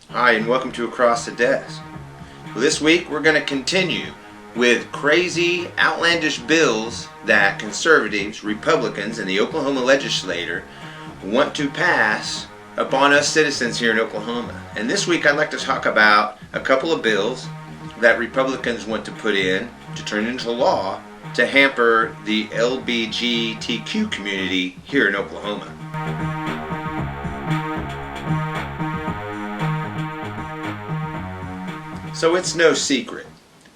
Hi, and welcome to Across the Desk. Well, this week we're going to continue with crazy, outlandish bills that conservatives, Republicans, and the Oklahoma legislature want to pass upon us citizens here in Oklahoma. And this week I'd like to talk about a couple of bills that Republicans want to put in to turn into law to hamper the LGBTQ community here in Oklahoma. So it's no secret.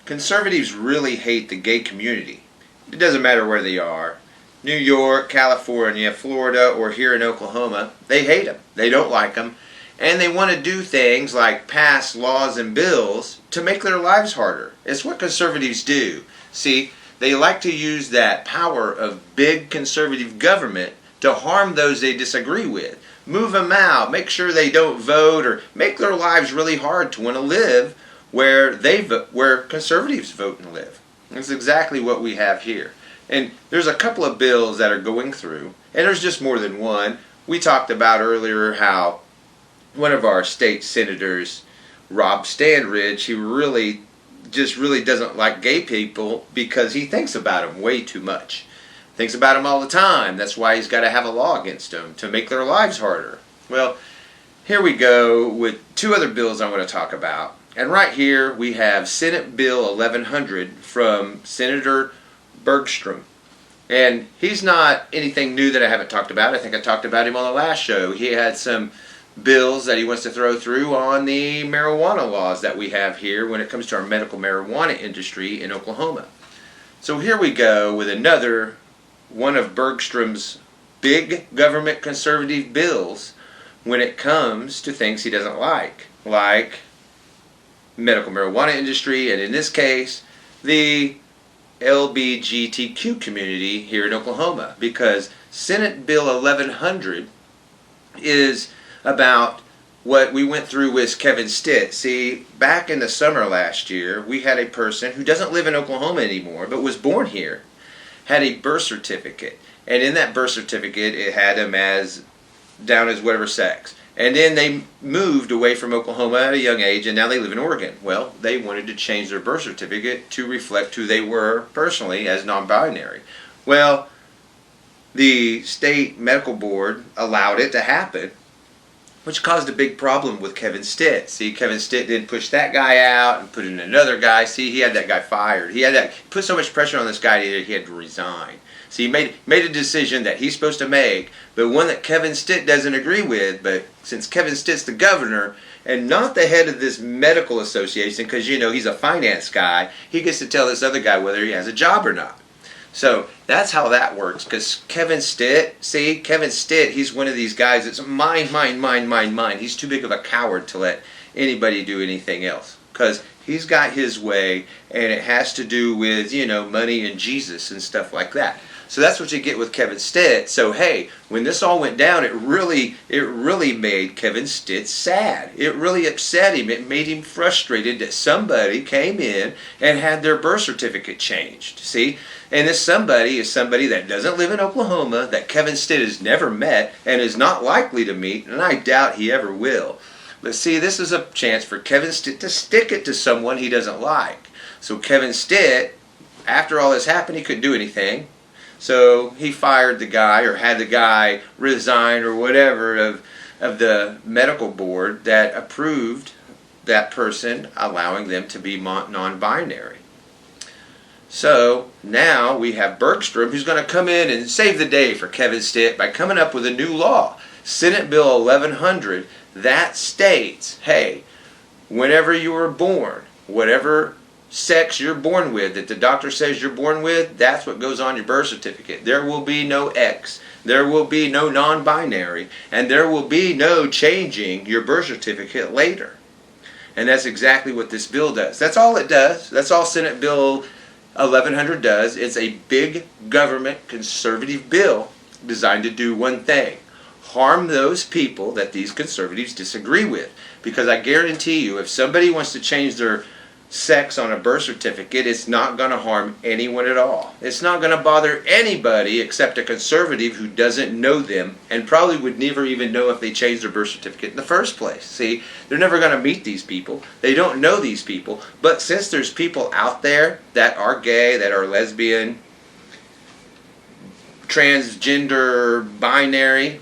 Conservatives really hate the gay community. It doesn't matter where they are. New York, California, Florida, or here in Oklahoma, they hate them. They don't like them. And they want to do things like pass laws and bills to make their lives harder. It's what conservatives do. See, they like to use that power of big conservative government to harm those they disagree with. Move them out, make sure they don't vote, or make their lives really hard to want to live where conservatives vote and live. That's exactly what we have here. And there's a couple of bills that are going through, and there's just more than one. We talked about earlier how one of our state senators, Rob Standridge, he really doesn't like gay people because he thinks about them way too much. Thinks about them all the time. That's why he's got to have a law against them to make their lives harder. Well, here we go with two other bills I want to talk about. And right here we have Senate Bill 1100 from Senator Bergstrom. And he's not anything new that I haven't talked about. I think I talked about him on the last show. He had some bills that he wants to throw through on the marijuana laws that we have here when it comes to our medical marijuana industry in Oklahoma. So here we go with another one of Bergstrom's big government conservative bills when it comes to things he doesn't like medical marijuana industry, and in this case, the LGBTQ community here in Oklahoma, because Senate Bill 1100 is about what we went through with Kevin Stitt. See, back in the summer last year, we had a person who doesn't live in Oklahoma anymore, but was born here, had a birth certificate, and in that birth certificate, it had him down as whatever sex. And then they moved away from Oklahoma at a young age, and now they live in Oregon. Well, they wanted to change their birth certificate to reflect who they were personally as non-binary. Well, the state medical board allowed it to happen, which caused a big problem with Kevin Stitt. See, Kevin Stitt didn't push that guy out and put in another guy. See, he had that guy fired. He put so much pressure on this guy that he had to resign. See, he made a decision that he's supposed to make, but one that Kevin Stitt doesn't agree with. But since Kevin Stitt's the governor and not the head of this medical association, because he's a finance guy, he gets to tell this other guy whether he has a job or not. So that's how that works. Because Kevin Stitt, he's one of these guys that's mine. He's too big of a coward to let anybody do anything else. Because he's got his way, and it has to do with, money and Jesus and stuff like that. So that's what you get with Kevin Stitt. So hey, when this all went down, it really made Kevin Stitt sad. It really upset him. It made him frustrated that somebody came in and had their birth certificate changed. See? And this somebody is somebody that doesn't live in Oklahoma, that Kevin Stitt has never met and is not likely to meet, and I doubt he ever will. But see, this is a chance for Kevin Stitt to stick it to someone he doesn't like. So Kevin Stitt, after all this happened, he couldn't do anything. So he fired the guy, or had the guy resign or whatever of the medical board that approved that person, allowing them to be non-binary. So now we have Bergstrom, who's going to come in and save the day for Kevin Stitt by coming up with a new law, Senate Bill 1100, that states, hey, whenever you were born, whatever sex you're born with, that the doctor says you're born with, that's what goes on your birth certificate. There will be no X. There will be no non-binary. And there will be no changing your birth certificate later. And that's exactly what this bill does. That's all it does. That's all Senate Bill 1100 does. It's a big government conservative bill designed to do one thing: harm those people that these conservatives disagree with. Because I guarantee you, if somebody wants to change their sex on a birth certificate, it's not going to harm anyone at all. It's not going to bother anybody except a conservative who doesn't know them and probably would never even know if they changed their birth certificate in the first place. See, they're never going to meet these people. They don't know these people. But since there's people out there that are gay, that are lesbian, transgender, binary,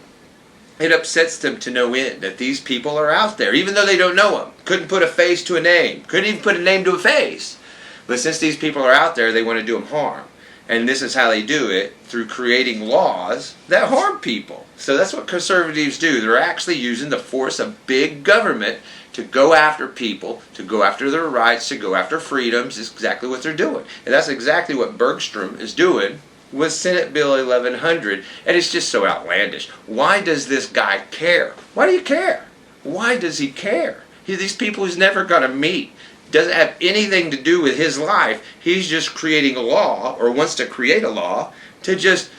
it upsets them to no end that these people are out there, even though they don't know them. Couldn't put a face to a name. Couldn't even put a name to a face. But since these people are out there, they want to do them harm. And this is how they do it, through creating laws that harm people. So that's what conservatives do. They're actually using the force of big government to go after people, to go after their rights, to go after freedoms. That's exactly what they're doing. And that's exactly what Bergstrom is doing with Senate Bill 1100, and it's just so outlandish. Why does this guy care? Why do you care? Why does he care? These people he's never going to meet. Doesn't have anything to do with his life. He's just creating a law, or wants to create a law, to just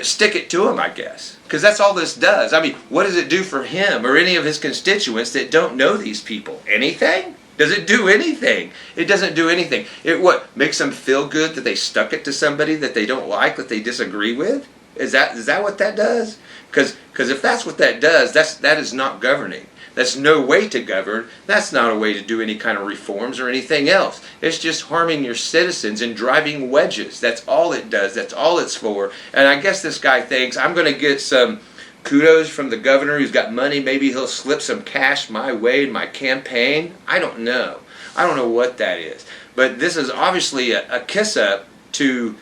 stick it to him, I guess. Because that's all this does. I mean, what does it do for him or any of his constituents that don't know these people? Anything? Does it do anything? It doesn't do anything. It what? Makes them feel good that they stuck it to somebody that they don't like, that they disagree with? Is that what that does? Because if that's what that does, that is not governing. That's no way to govern. That's not a way to do any kind of reforms or anything else. It's just harming your citizens and driving wedges. That's all it does. That's all it's for. And I guess this guy thinks, I'm going to get some kudos from the governor who's got money. Maybe he'll slip some cash my way in my campaign. I don't know. I don't know what that is. But this is obviously a kiss-up to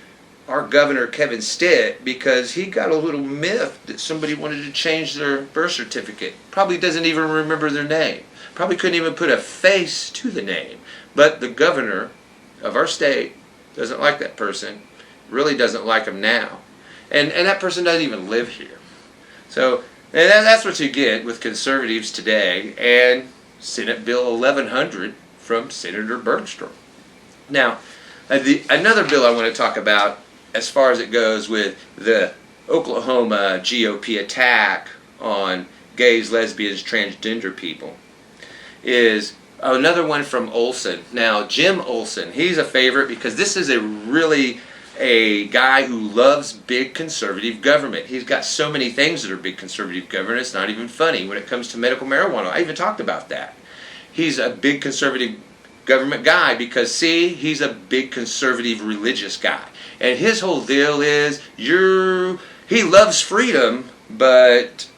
our governor, Kevin Stitt, because he got a little miffed that somebody wanted to change their birth certificate. Probably doesn't even remember their name. Probably couldn't even put a face to the name. But the governor of our state doesn't like that person. Really doesn't like him now. And that person doesn't even live here. So and that's what you get with conservatives today and Senate Bill 1100 from Senator Bergstrom. Now, another bill I want to talk about as far as it goes with the Oklahoma GOP attack on gays, lesbians, transgender people is another one from Olsen. Now, Jim Olsen, he's a favorite because this is a guy who loves big conservative government. He's got so many things that are big conservative government, it's not even funny when it comes to medical marijuana. I even talked about that. He's a big conservative government guy because, see, he's a big conservative religious guy. And his whole deal is, he loves freedom, but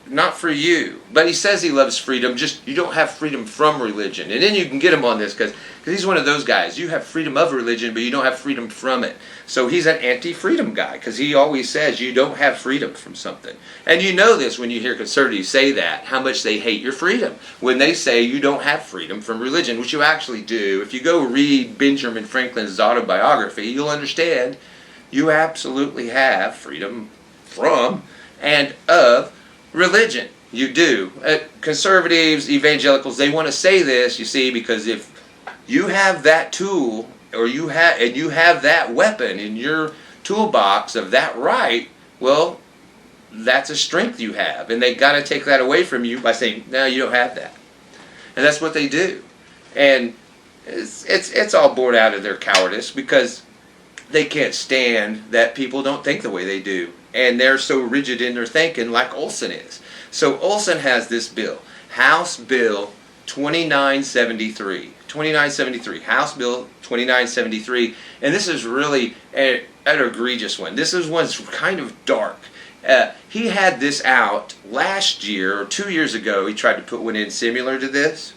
not for you. But he says he loves freedom, just you don't have freedom from religion. And then you can get him on this because he's one of those guys. You have freedom of religion, but you don't have freedom from it. So he's an anti-freedom guy because he always says you don't have freedom from something. And you know this when you hear conservatives say that, how much they hate your freedom. When they say you don't have freedom from religion, which you actually do. If you go read Benjamin Franklin's autobiography, you'll understand you absolutely have freedom from and of religion. You do. Conservatives, evangelicals, they want to say this, you see, because if you have that tool, or you have that weapon in your toolbox of that right, well, that's a strength you have. And they got to take that away from you by saying, no, you don't have that. And that's what they do. And it's all born out of their cowardice because they can't stand that people don't think the way they do. And they're so rigid in their thinking like Olsen is. So Olsen has this bill, House Bill 2973, House Bill 2973, and this is really an egregious one. This is one's kind of dark. He had this out last year or 2 years ago. He tried to put one in similar to this,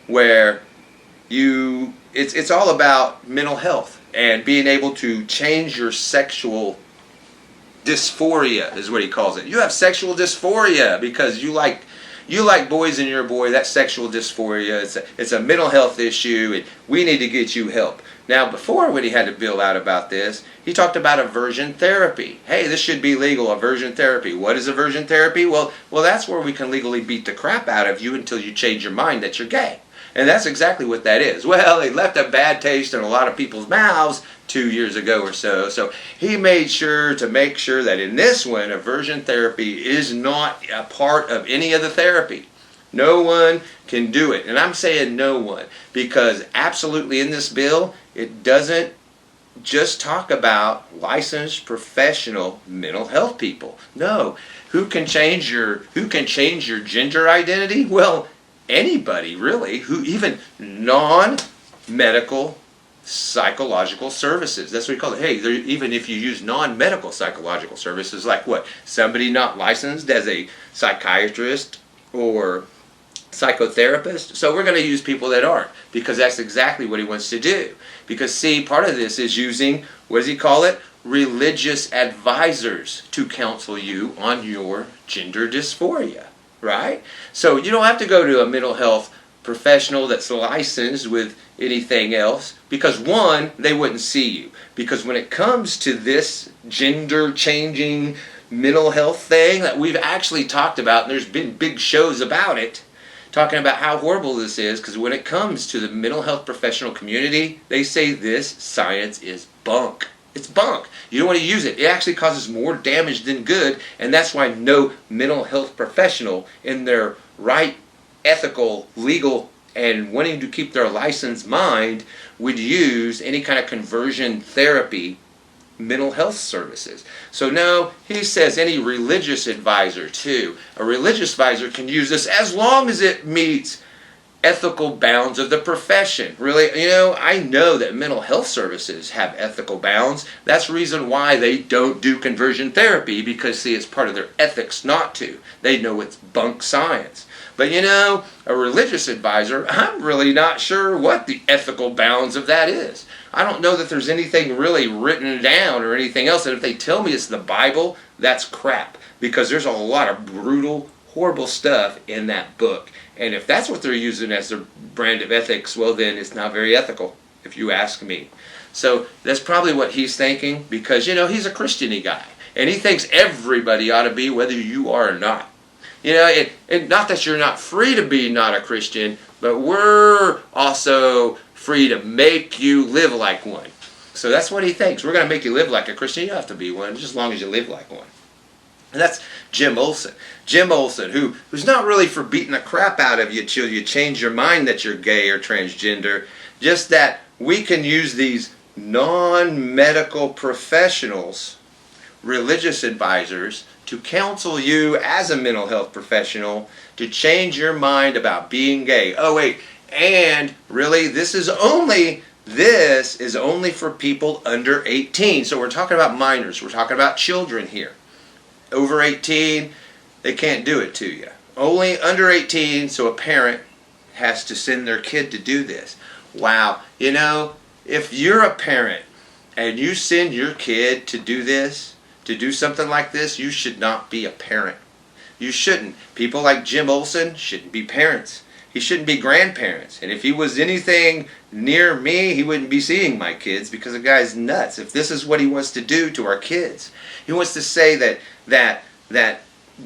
where it's all about mental health and being able to change your sexual dysphoria is what he calls it. You have sexual dysphoria because you like boys and you're a boy. That's sexual dysphoria. It's a mental health issue, and we need to get you help. Now, before, when he had a bill out about this, he talked about aversion therapy. Hey, this should be legal, aversion therapy. What is aversion therapy? Well, that's where we can legally beat the crap out of you until you change your mind that you're gay. And that's exactly what that is. Well, it left a bad taste in a lot of people's mouths 2 years ago or so. So he made sure to make sure that in this one, aversion therapy is not a part of any of the therapy. No one can do it. And I'm saying no one because absolutely in this bill, it doesn't just talk about licensed professional mental health people. No, who can change your gender identity? Well, anybody really, who even non-medical psychological services. That's what we call it. Hey, even if you use non-medical psychological services, like what? Somebody not licensed as a psychiatrist or psychotherapist. So we're going to use people that aren't, because that's exactly what he wants to do. Because see, part of this is using, what does he call it? Religious advisors to counsel you on your gender dysphoria, right? So you don't have to go to a mental health professional that's licensed with anything else, because one, they wouldn't see you. Because when it comes to this gender changing mental health thing that we've actually talked about, and there's been big shows about it, talking about how horrible this is, because when it comes to the mental health professional community, they say this science is bunk. It's bunk. You don't want to use it. It actually causes more damage than good, and that's why no mental health professional in their right, ethical, legal, and wanting to keep their licensed mind would use any kind of conversion therapy mental health services. So no, he says any religious advisor too. A religious advisor can use this as long as it meets ethical bounds of the profession. Really, I know that mental health services have ethical bounds. That's the reason why they don't do conversion therapy, because see, it's part of their ethics not to. They know it's bunk science. But a religious advisor, I'm really not sure what the ethical bounds of that is. I don't know that there's anything really written down or anything else. And if they tell me it's the Bible, that's crap. Because there's a lot of brutal, horrible stuff in that book. And if that's what they're using as their brand of ethics, well then it's not very ethical, if you ask me. So that's probably what he's thinking, because, he's a Christian-y guy. And he thinks everybody ought to be, whether you are or not. And not that you're not free to be not a Christian, but we're also free to make you live like one. So that's what he thinks. We're going to make you live like a Christian. You don't have to be one, just as long as you live like one. And that's Jim Olsen. Jim Olsen, who's not really for beating the crap out of you till you change your mind that you're gay or transgender, just that we can use these non-medical professionals, religious advisors, to counsel you as a mental health professional to change your mind about being gay. Oh wait, and really this is only for people under 18. So we're talking about minors, we're talking about children here. Over 18, they can't do it to you. Only under 18, so a parent has to send their kid to do this. Wow, if you're a parent and you send your kid to do this, to do something like this, you should not be a parent. You shouldn't. People like Jim Olsen shouldn't be parents. He shouldn't be grandparents. And if he was anything near me, he wouldn't be seeing my kids, because the guy's nuts. If this is what he wants to do to our kids, he wants to say that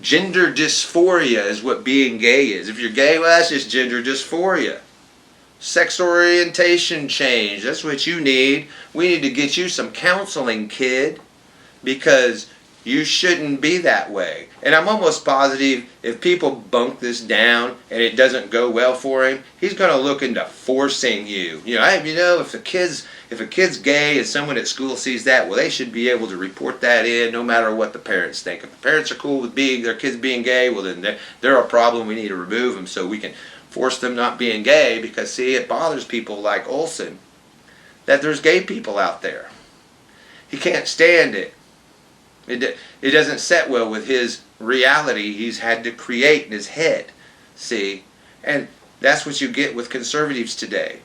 gender dysphoria is what being gay is. If you're gay, well, that's just gender dysphoria. Sex orientation change, that's what you need. We need to get you some counseling, kid, because you shouldn't be that way. And I'm almost positive if people bunk this down and it doesn't go well for him, he's going to look into forcing you. If a kid's gay and someone at school sees that, well, they should be able to report that in no matter what the parents think. If the parents are cool with their kids being gay, well, then they're a problem. We need to remove them so we can force them not being gay, because, see, it bothers people like Olsen that there's gay people out there. He can't stand it. It doesn't set well with his reality he's had to create in his head, see? And that's what you get with conservatives today.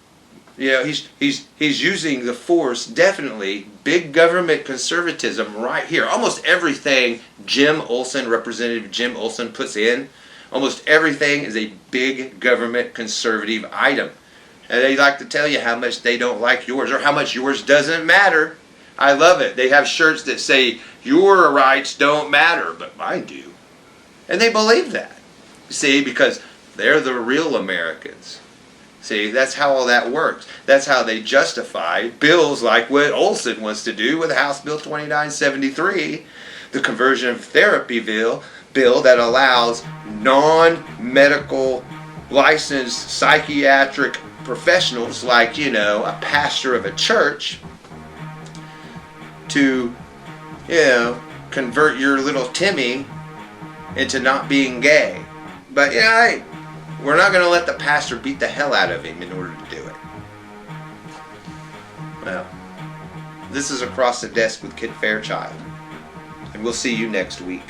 He's using the force, definitely, big government conservatism right here. Almost everything Representative Jim Olsen puts in, almost everything is a big government conservative item. And they like to tell you how much they don't like yours, or how much yours doesn't matter. I love it. They have shirts that say, your rights don't matter, but mine do. And they believe that. See, because they're the real Americans. See, that's how all that works. That's how they justify bills like what Olsen wants to do with House Bill 2973, the conversion of therapy bill, bill that allows non-medical licensed psychiatric professionals like, a pastor of a church to, convert your little Timmy into not being gay. But we're not going to let the pastor beat the hell out of him in order to do it. Well, this is Across the Desk with Kit Fairchild, and we'll see you next week.